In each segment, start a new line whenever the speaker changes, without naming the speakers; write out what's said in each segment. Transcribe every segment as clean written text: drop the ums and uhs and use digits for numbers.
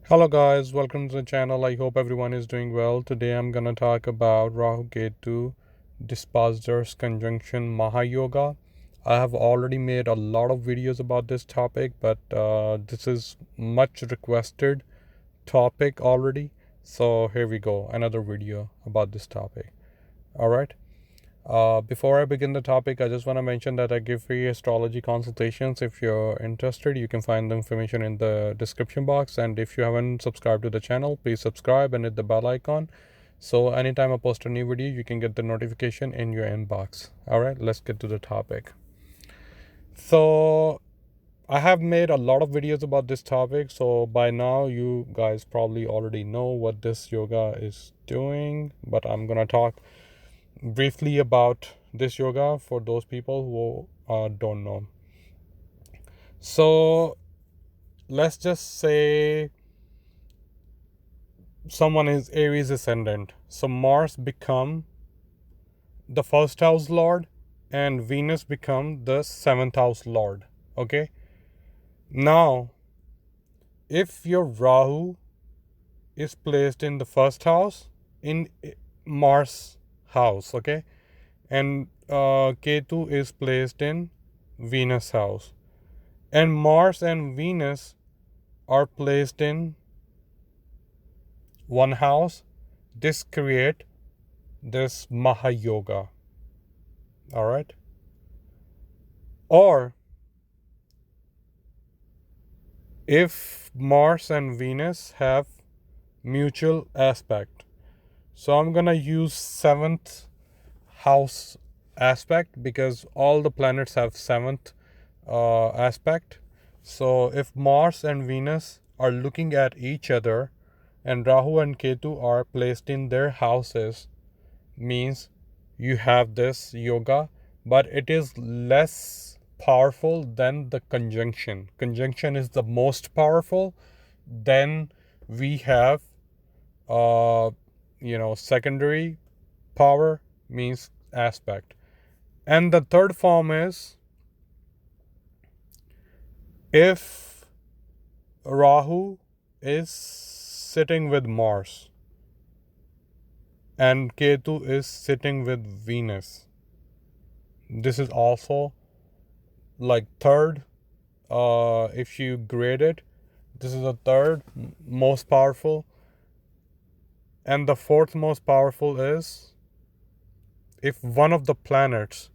Hello guys, welcome to the channel. I hope everyone is doing well. Today I'm gonna talk about Rahu Ketu Dispositors Conjunction Maha Yoga. I have already made a lot of videos about this topic, but this is much requested topic already. So here we go, another video about this topic. All right. Before I begin the topic, I just want to mention that I give free astrology consultations. If you're interested, you can find the information in the description box. And if you haven't subscribed to the channel, please subscribe and hit the bell icon. So anytime I post a new video, you can get the notification in your inbox. All right, let's get to the topic. So I have made a lot of videos about this topic. So by now, you guys probably already know what this yoga is doing, but I'm going to talk briefly about this yoga for those people who don't know. So let's just say someone is Aries ascendant. So Mars become the first house lord and Venus become the seventh house lord. Okay. Now, if your Rahu is placed in the first house in Mars house, okay, and Ketu is placed in Venus house, and Mars and Venus are placed in one house, this create this Maha Yoga. All right. Or if Mars and Venus have mutual aspect, so I'm gonna use seventh house aspect because all the planets have seventh aspect. So if Mars and Venus are looking at each other and Rahu and Ketu are placed in their houses, means you have this yoga, but it is less powerful than the conjunction. Conjunction is the most powerful. Then we have secondary power means aspect. And the third form is if Rahu is sitting with Mars and Ketu is sitting with Venus. This is also like third. If you grade it, this is the third most powerful. And the fourth most powerful is if one of the planets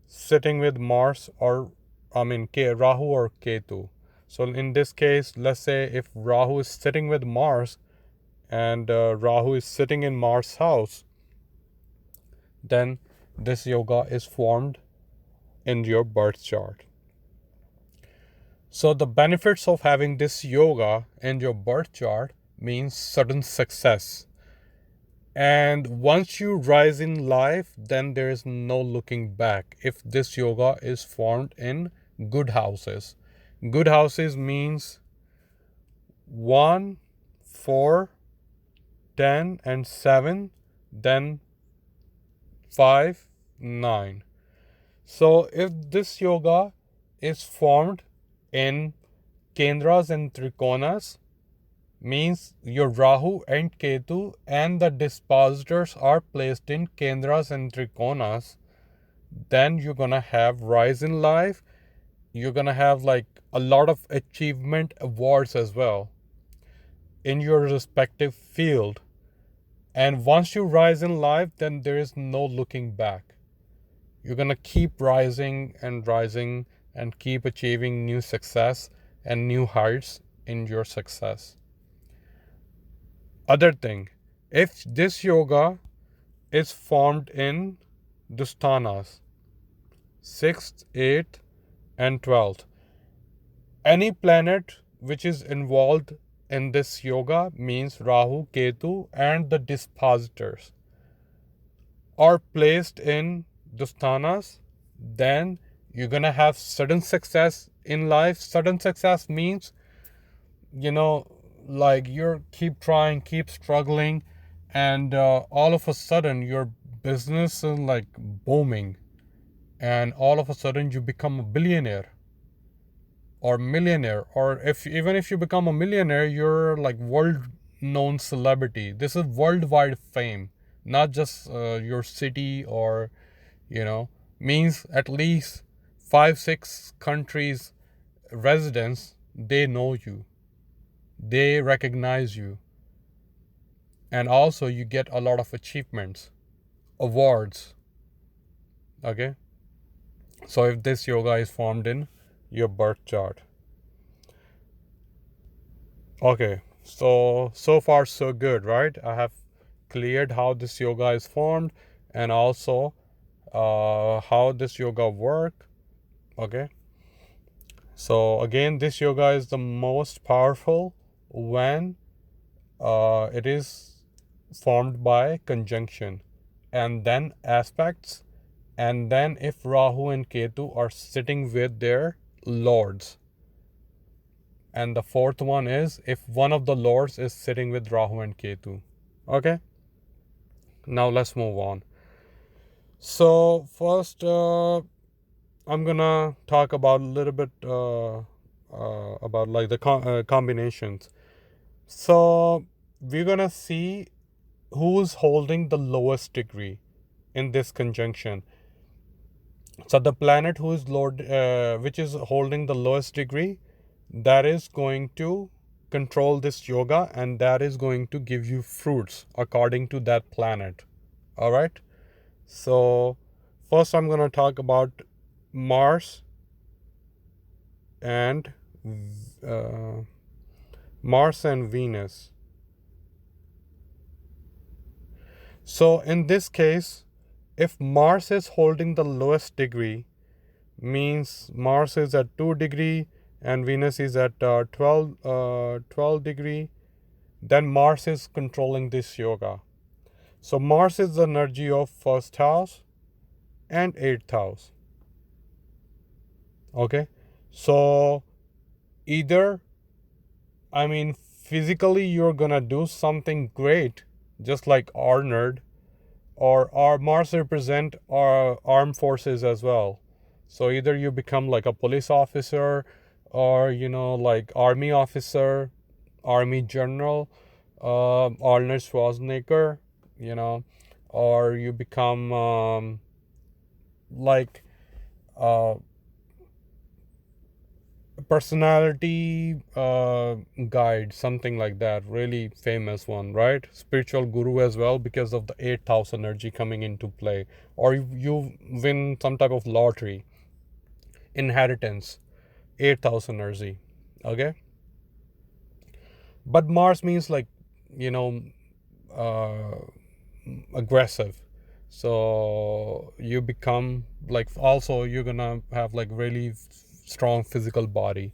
sitting with Mars or Rahu or Ketu. So in this case, let's say if Rahu is sitting with Mars and Rahu is sitting in Mars house, then this yoga is formed in your birth chart. So the benefits of having this yoga in your birth chart means sudden success. And once you rise in life, then there is no looking back if this yoga is formed in good houses. Good houses means 1, 4, 10, and 7, then 5, 9. So if this yoga is formed in Kendras and Trikonas, means your Rahu and Ketu and the dispositors are placed in Kendras and Trikonas, then you're gonna have rise in life. You're gonna have like a lot of achievement awards as well in your respective field. And once you rise in life, then there is no looking back. You're gonna keep rising and keep achieving new success and new heights in your success. Other thing, if this yoga is formed in Dusthanas, 6th, 8th, and 12th, any planet which is involved in this yoga means Rahu, Ketu, and the dispositors are placed in Dusthanas, then you're gonna have sudden success in life. Sudden success means, like you're keep trying, keep struggling, and all of a sudden your business is like booming, and all of a sudden you become a billionaire. or millionaire, or even if you become a millionaire, you're like world known celebrity. This is worldwide fame, not just your city, or means at least 5-6 countries residents, they know you, they recognize you, and also you get a lot of achievements, awards. Okay, so if this yoga is formed in your birth chart. Okay, so far so good, right? I have cleared how this yoga is formed, and also how this yoga work. Okay, so again, this yoga is the most powerful when it is formed by conjunction, and then aspects, and then if Rahu and Ketu are sitting with their lords. And the fourth one is if one of the lords is sitting with Rahu and Ketu. Okay, now let's move on. So first I'm gonna talk about a little bit about like the combinations. So we're gonna see who's holding the lowest degree in this conjunction. So the planet who is which is holding the lowest degree, that is going to control this yoga, and that is going to give you fruits according to that planet. All right. So first I'm going to talk about Mars and uh, Mars and Venus. So in this case, if Mars is holding the lowest degree, means Mars is at 2 degree and Venus is at 12 degree, then Mars is controlling this yoga. So Mars is the energy of first house and 8th house. Okay, so either, physically you're gonna do something great, just like Arnold, or our Mars represent our armed forces as well. So either you become like a police officer, or like army officer, army general, Arnold Schwarzenegger, or you become like personality guide, something like that, really famous one, right? Spiritual guru as well, because of the 8th house energy coming into play. Or you win some type of lottery, inheritance, 8th house energy. Okay, but Mars means like uh, aggressive. So you become like, also you're gonna have like really strong physical body.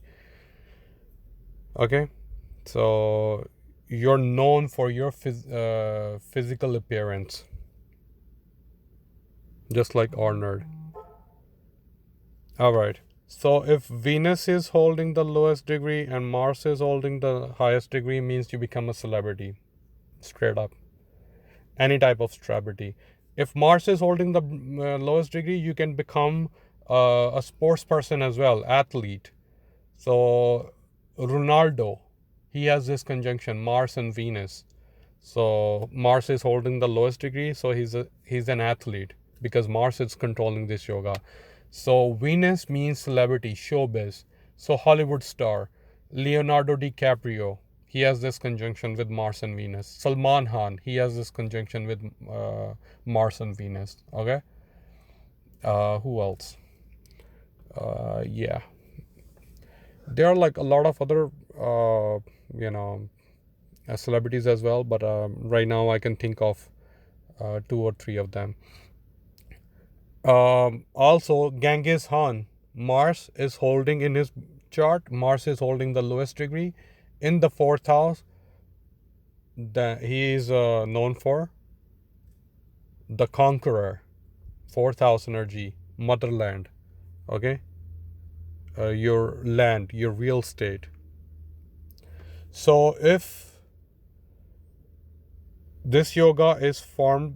Okay, so you're known for your physical appearance, just like Arnold. All right, so if Venus is holding the lowest degree and Mars is holding the highest degree, means you become a celebrity, straight up, any type of celebrity. If Mars is holding the lowest degree, you can become a sports person as well, athlete. So Ronaldo, he has this conjunction, Mars and Venus. So Mars is holding the lowest degree, so he's an athlete, because Mars is controlling this yoga. So Venus means celebrity, showbiz. So Hollywood star, Leonardo DiCaprio, he has this conjunction with Mars and Venus. Salman Khan, he has this conjunction with Mars and Venus. Okay. Who else? Yeah. There are like a lot of other celebrities as well, but right now I can think of 2 or 3 of them. Also Genghis Khan, Mars is holding in his chart, Mars is holding the lowest degree in the 4th house. That he is known for the conqueror, 4th house energy, motherland. Okay, your land, your real estate. So if this yoga is formed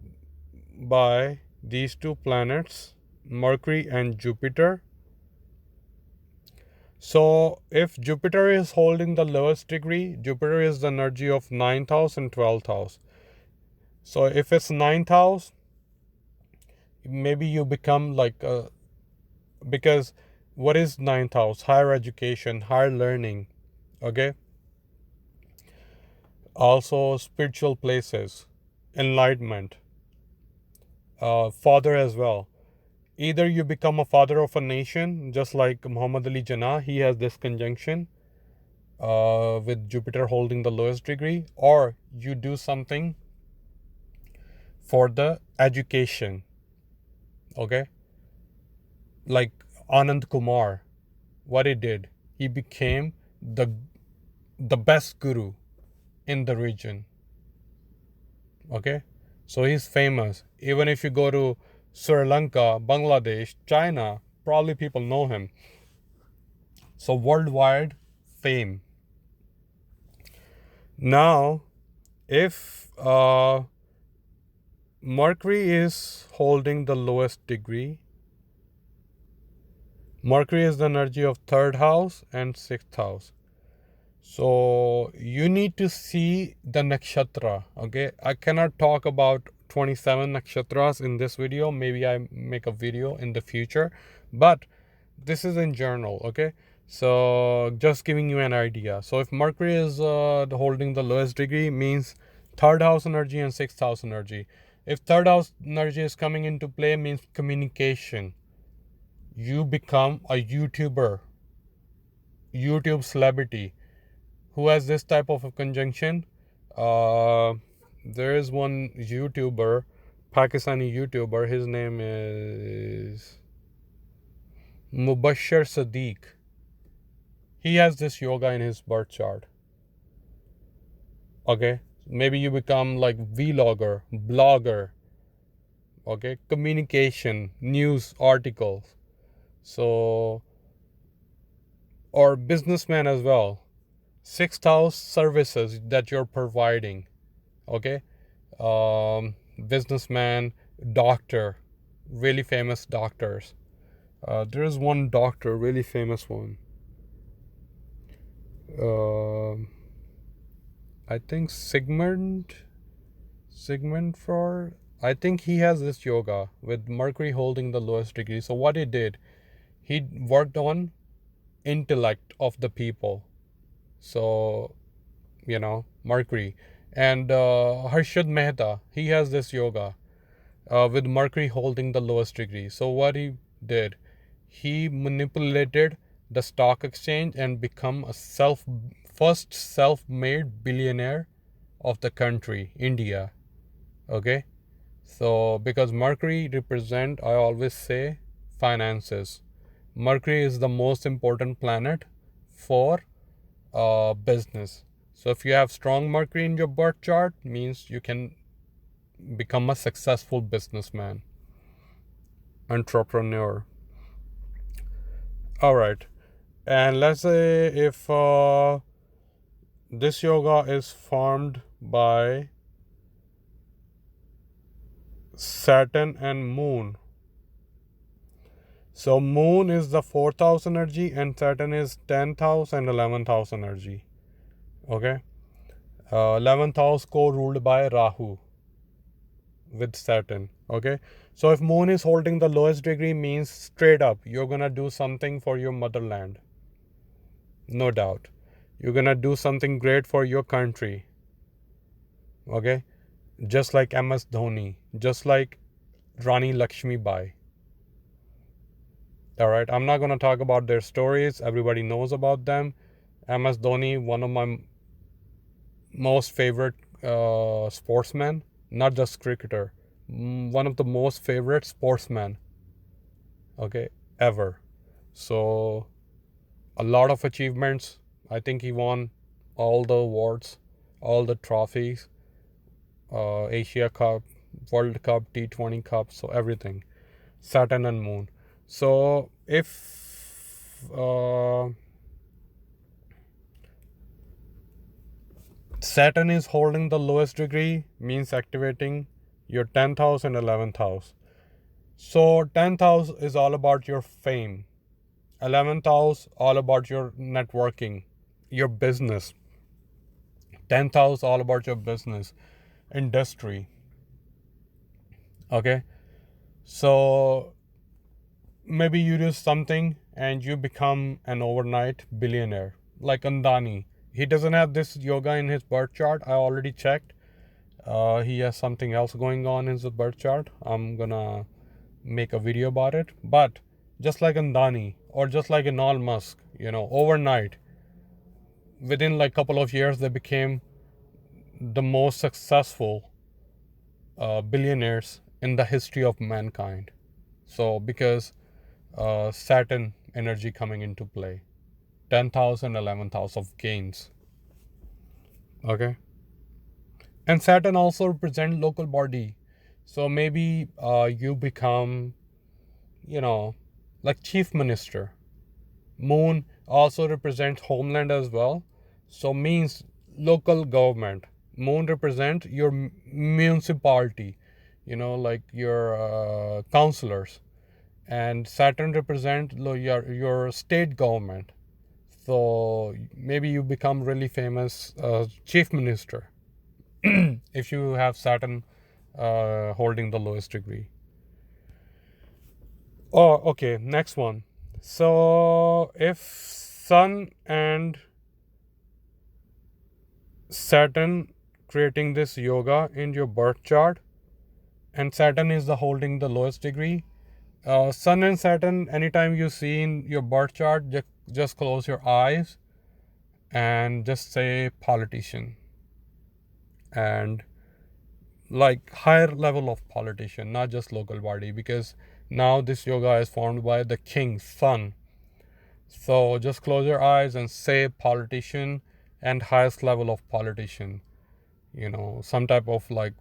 by these 2 planets, Mercury and Jupiter, So if Jupiter is holding the lowest degree, Jupiter is the energy of 9th house and 12th house. So if it's 9th house, maybe you become like because what is 9th house? Higher education, higher learning, okay? Also spiritual places, enlightenment, father as well. Either you become a father of a nation, just like Muhammad Ali Jinnah, he has this conjunction with Jupiter holding the lowest degree, or you do something for the education, okay? Like Anand Kumar, what he did, he became the best guru in the region, okay? So he's famous. Even if you go to Sri Lanka, Bangladesh, China, probably people know him. So worldwide fame. Now, if Mercury is holding the lowest degree, Mercury is the energy of 3rd house and 6th house. So you need to see the nakshatra, okay? I cannot talk about 27 nakshatras in this video. Maybe I make a video in the future, but this is in general, okay? So just giving you an idea. So if Mercury is holding the lowest degree, means 3rd house energy and 6th house energy. If 3rd house energy is coming into play, means communication. You become a YouTuber, YouTube celebrity. Who has this type of a conjunction? There is one YouTuber, Pakistani YouTuber. His name is Mubashir Sadiq. He has this yoga in his birth chart. Okay, maybe you become like vlogger, blogger. Okay, communication, news articles. So, or businessman as well. 6th house services that you're providing, okay? Businessman, doctor, really famous doctors. There is one doctor, really famous one. I think Sigmund Freud. I think he has this yoga with Mercury holding the lowest degree. So what he did, he worked on intellect of the people. So, you know, Mercury. And Harshad Mehta, he has this yoga with Mercury holding the lowest degree. So what he did, he manipulated the stock exchange and become a first self-made billionaire of the country, India. Okay. So because Mercury represent, I always say, finances. Mercury is the most important planet for business. So if you have strong Mercury in your birth chart, means you can become a successful businessman, entrepreneur. All right, and let's say if this yoga is formed by Saturn and Moon. So Moon is the 4th house energy and Saturn is 10th house and 11th house energy. Okay. 11th house co-ruled by Rahu with Saturn. Okay. So if Moon is holding the lowest degree, means straight up you're gonna do something for your motherland. No doubt. You're gonna do something great for your country. Okay. Just like MS Dhoni, just like Rani Lakshmi Bai. All right, I'm not going to talk about their stories. Everybody knows about them. MS Dhoni, one of my most favorite sportsmen, not just cricketer, one of the most favorite sportsmen, okay, ever. So, a lot of achievements. I think he won all the awards, all the trophies, Asia Cup, World Cup, T20 Cup, so everything. Saturn and Moon. So if Saturn is holding the lowest degree, means activating your 10th house and 11th house. So 10th house is all about your fame, 11th house, all about your networking, your business. 10th house, all about your business, industry. Okay. So maybe you do something and you become an overnight billionaire, like Andani. He doesn't have this yoga in his birth chart. I already checked. He has something else going on in his birth chart. I'm gonna make a video about it. But just like Andani or just like Elon Musk, overnight, within like couple of years, they became the most successful billionaires in the history of mankind. So because Saturn energy coming into play, 10,000, 11,000 of gains. Okay. And Saturn also represents local body. So maybe you become, like chief minister. Moon also represents homeland as well. So means local government. Moon represents your municipality, like your councillors. And Saturn represents your state government. So maybe you become really famous chief minister if you have Saturn holding the lowest degree. Oh, okay. Next one. So if Sun and Saturn creating this yoga in your birth chart, and Saturn is the holding the lowest degree. Sun and Saturn, anytime you see in your birth chart, just close your eyes and just say politician, and like higher level of politician, not just local body, because now this yoga is formed by the king Sun. So just close your eyes and say politician and highest level of politician, some type of like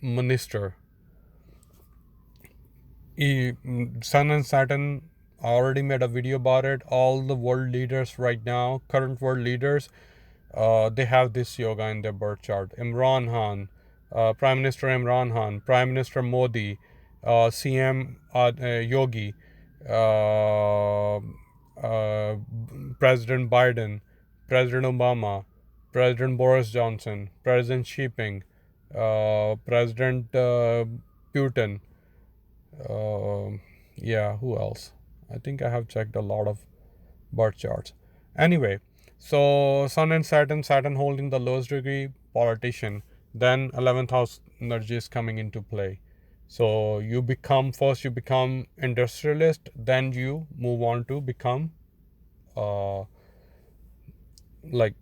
minister. Sun and Saturn, I already made a video about it. All the world leaders right now, current world leaders, they have this yoga in their birth chart. Imran Khan, Prime Minister Imran Khan, Prime Minister Modi, CM Yogi, President Biden, President Obama, President Boris Johnson, President Xi Jinping, President Putin. Yeah, who else? I think I have checked a lot of birth charts. Anyway, so Sun and Saturn holding the lowest degree, politician. Then 11th house energy is coming into play. So you become industrialist, then you move on to become like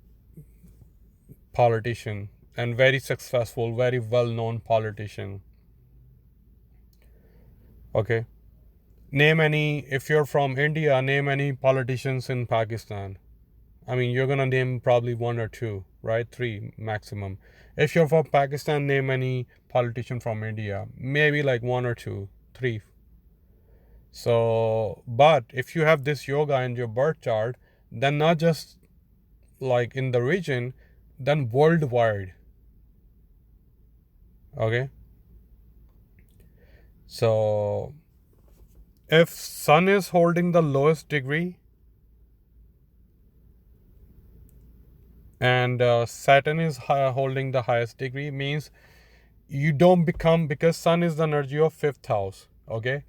politician, and very successful, very well-known politician. Okay. Name any, if you're from India, name any politicians in Pakistan. I mean, you're going to name probably one or two, right? Three maximum. If you're from Pakistan, name any politician from India. Maybe like one or two, three. So, but if you have this yoga in your birth chart, then not just like in the region, then worldwide. Okay. So, if Sun is holding the lowest degree, and Saturn is holding the highest degree, means you don't become, because Sun is the energy of 5th house. Okay.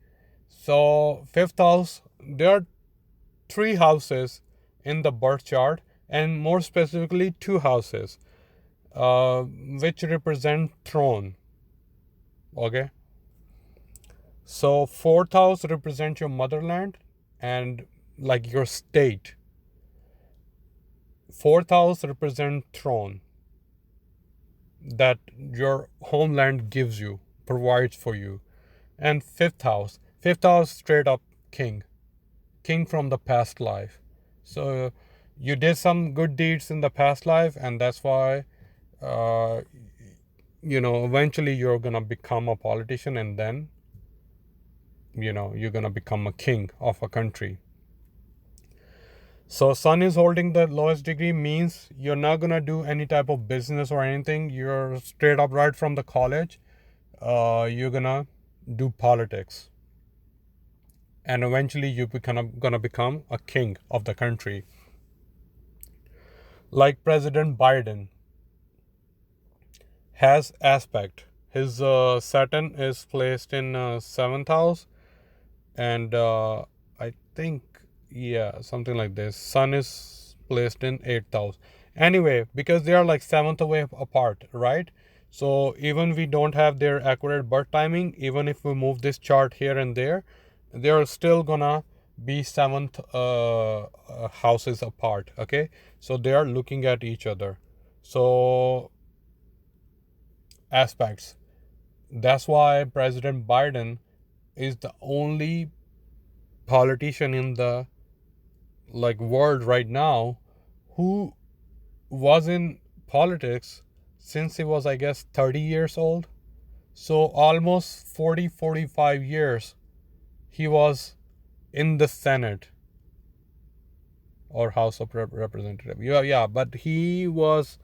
So 5th house, there are 3 houses in the birth chart, and more specifically 2 houses which represent throne. Okay. So 4th house represents your motherland and like your state. 4th house represents throne that your homeland gives you, provides for you. And 5th house straight up king from the past life. So you did some good deeds in the past life, and that's why eventually you're gonna become a politician, and then you're gonna become a king of a country. So Sun is holding the lowest degree, means you're not gonna do any type of business or anything. You're straight up right from the college. You're gonna do politics. and eventually you gonna become a king of the country. Like President Biden has aspect. His Saturn is placed in 7th house, and I think, yeah, something like this. Sun is placed in 8th house. Anyway, because they are like 7th away apart, right? So even we don't have their accurate birth timing, even if we move this chart here and there, they are still gonna be 7th houses apart. Okay, so they are looking at each other. So aspects. That's why President Biden is the only politician in the like world right now who was in politics since he was, I guess, 30 years old. So almost 45 years he was in the Senate or House of Representatives. Yeah, but he was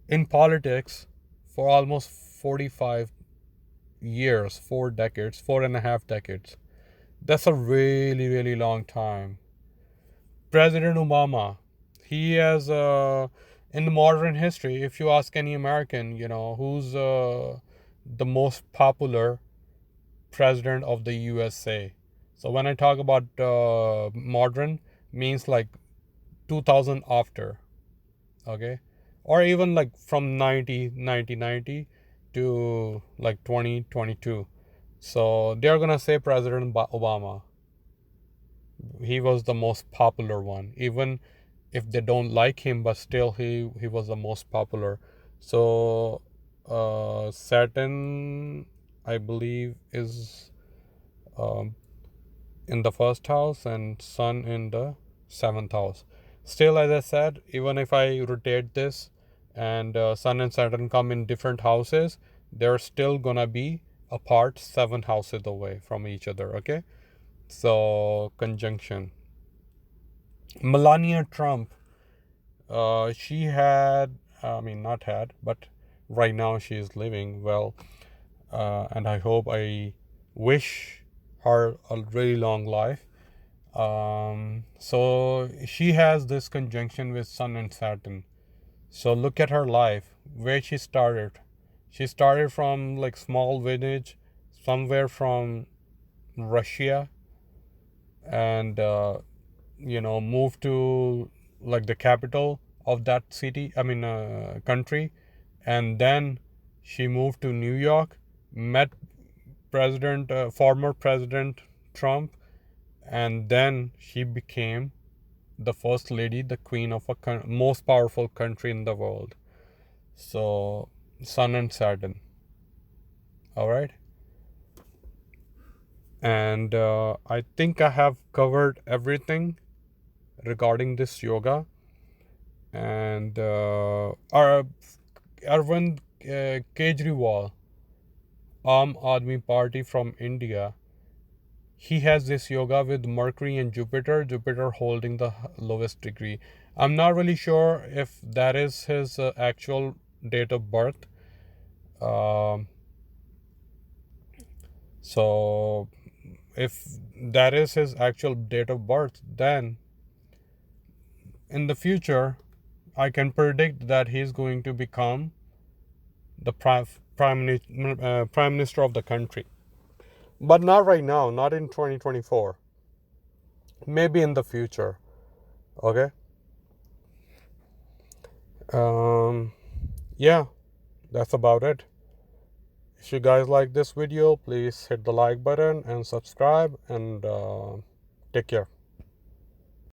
in politics for almost 45 years, 4 decades, 4.5 decades. That's a really, really long time. President Obama, he has, in the modern history, if you ask any American, who's the most popular president of the USA. So when I talk about modern, means like 2000 after, okay? Or even like from 1990 to like 2022. So they're gonna say President Obama. He was the most popular one, even if they don't like him, but still he was the most popular. So Saturn, I believe, is um, in the 1st house and Sun in the 7th house. Still, as I said, even if I rotate this and Sun and Saturn come in different houses, they're still gonna be apart 7 houses away from each other. Okay, so conjunction. Melania Trump, she had, I mean, not had, but right now she is living well, and I wish her a really long life. So she has this conjunction with Sun and Saturn. So look at her life, where she started. She started from like small village, somewhere from Russia, and moved to like the capital of that city, I mean country, and then she moved to New York, met former President Trump, and then she became the first lady, the queen of a most powerful country in the world. So Sun and Saturn. All right, and I think I have covered everything regarding this yoga. And our Arvind Kejriwal, Aam Aadmi Party from India, he has this yoga with Mercury and Jupiter holding the lowest degree. I'm not really sure if that is his actual date of birth. Um, so if that is his actual date of birth, then in the future I can predict that he's going to become the prime minister of the country. But not right now, not in 2024. Maybe in the future. Okay. Yeah, that's about it. If you guys like this video, please hit the like button and subscribe, and take care.